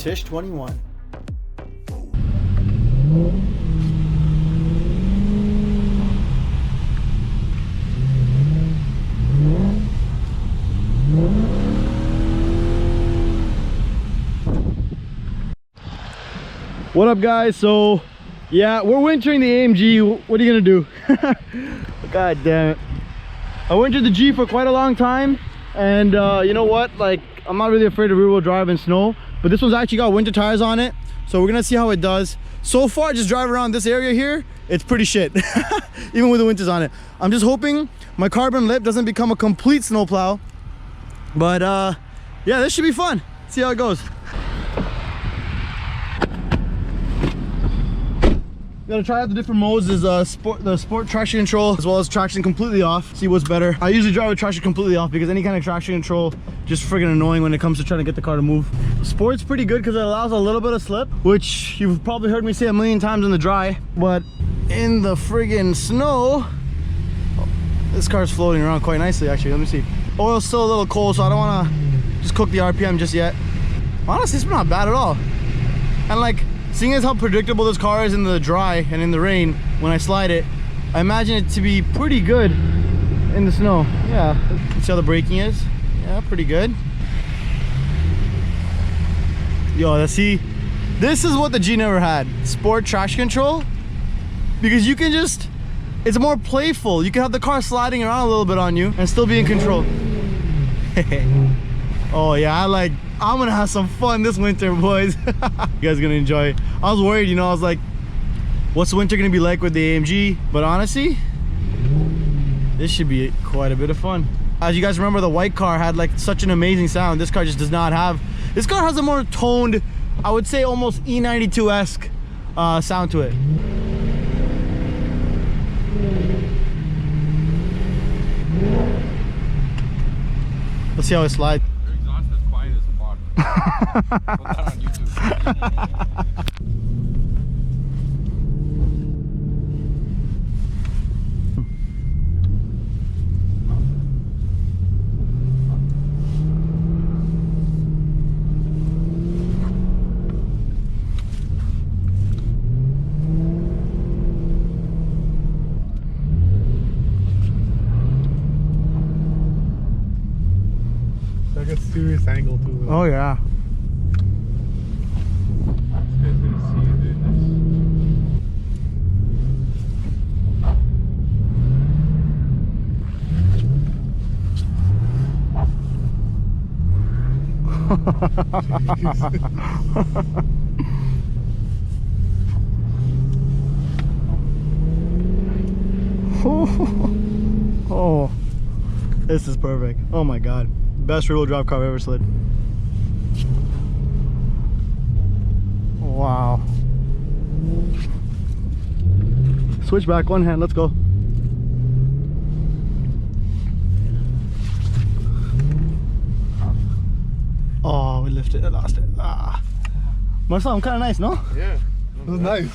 Tish 21. What up, guys? So yeah, we're wintering the AMG. What are you gonna do? God damn it. I wintered the G for quite a long time, and you know what, like, I'm not really afraid of rear wheel drive in snow, but this one's actually got winter tires on it, so we're gonna see how it does. So far, just driving around this area here, it's pretty shit. Even with the winters on it. I'm just hoping my carbon lip doesn't become a complete snowplow, but yeah, this should be fun. See how it goes. Gotta try out the different modes. Is the sport traction control as well as traction completely off. See what's better. I usually drive with traction completely off because any kind of traction control just friggin' annoying when it comes to trying to get the car to move. Sport's pretty good because it allows a little bit of slip, which you've probably heard me say a million times in the dry, but in the friggin' snow, oh, this car's floating around quite nicely actually. Let me see. Oil's still a little cold, so I don't want to just cook the RPM just yet. Honestly, it's not bad at all. And like, seeing as how predictable this car is in the dry and in the rain when I slide it, I imagine it to be pretty good in the snow. Yeah, let's see how the braking is. Yeah, pretty good. Yo, let's see. This is what the G never had. Sport traction control. Because you can just, it's more playful. You can have the car sliding around a little bit on you and still be in control. Oh yeah, I'm gonna have some fun this winter, boys. You guys are gonna enjoy it. I was worried, you know, I was like, what's the winter gonna be like with the AMG? But honestly, this should be quite a bit of fun. As you guys remember, the white car had like such an amazing sound. This car just does not have. This car has a more toned, I would say almost E92-esque sound to it. Let's see how it slides. Put that on YouTube. It's like a serious angle too. Oh yeah. Oh, this is perfect. Oh my god, best rear wheel drive car I've ever slid. Wow. Switch back, one hand, let's go. Oh, we lifted it, I lost it. Ah. Marcel, I'm kind of nice, no? Yeah, it was nice.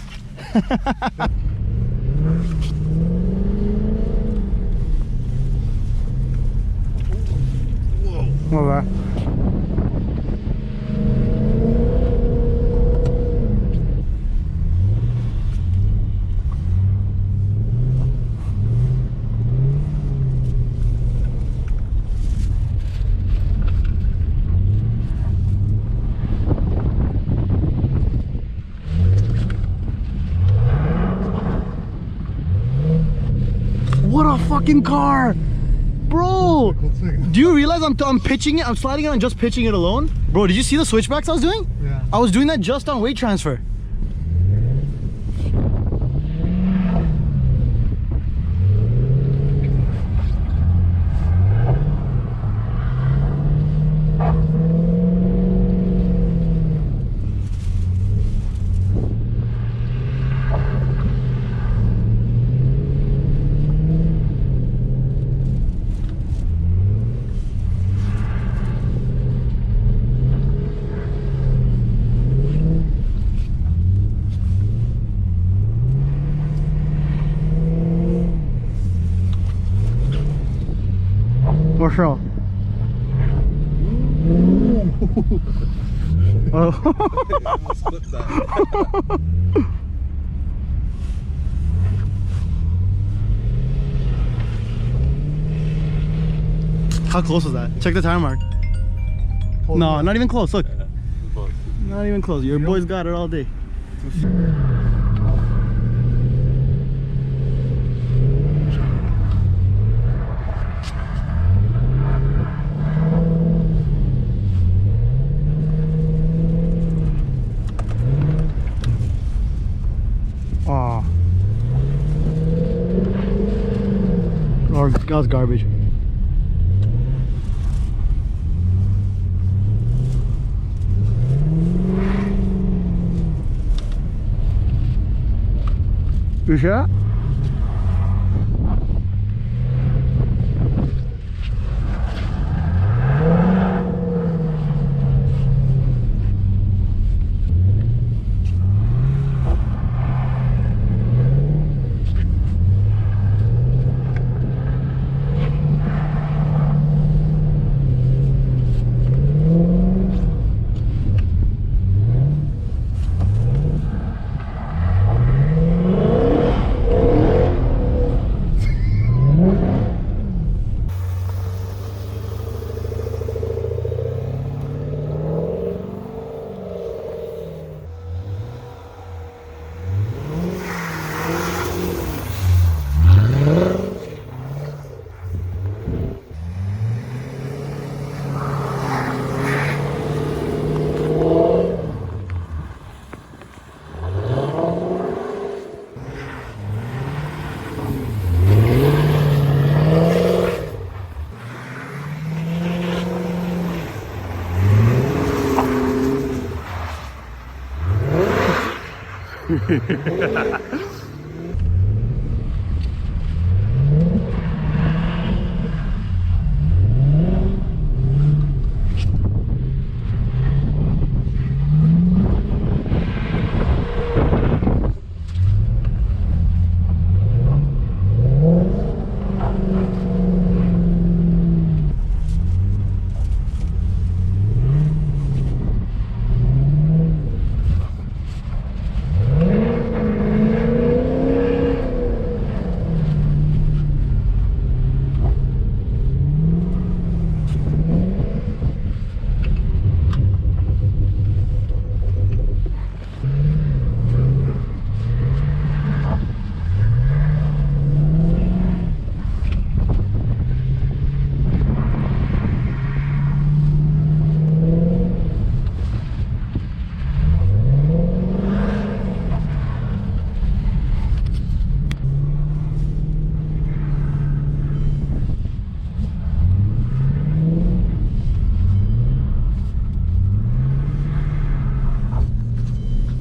Whoa. Well, what a fucking car, bro! Do you realize I'm pitching it? I'm sliding it on just pitching it alone, bro. Did you see the switchbacks I was doing? Yeah. I was doing that just on weight transfer. For sure. Oh. Almost clipped that. How close was that? Check the tire mark. No, not even close. Look. Not even close. Your boy's got it all day. Aw. Oh, that was garbage. You sure?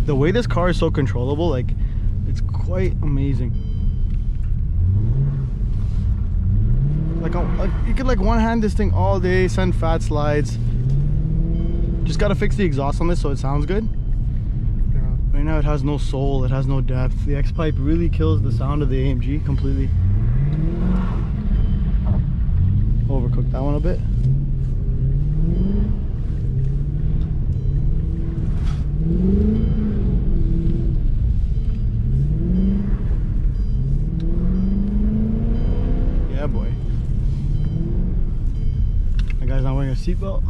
The way this car is so controllable, like, it's quite amazing. Like you could like one hand this thing all day, send fat slides. Just gotta fix the exhaust on this so it sounds good. Yeah. Right now it has no soul, it has no depth. The X-Pipe really kills the sound of the AMG completely. Overcooked that one a bit. Yeah, boy. That guy's not wearing a seatbelt.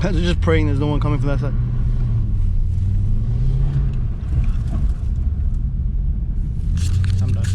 They're just praying there's no one coming from that side. I'm done.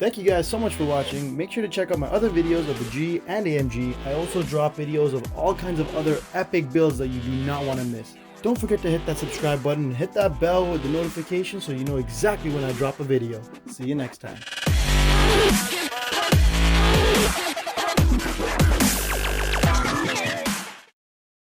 Thank you guys so much for watching. Make sure to check out my other videos of the G and AMG. I also drop videos of all kinds of other epic builds that you do not want to miss. Don't forget to hit that subscribe button and hit that bell with the notification so you know exactly when I drop a video. See you next time.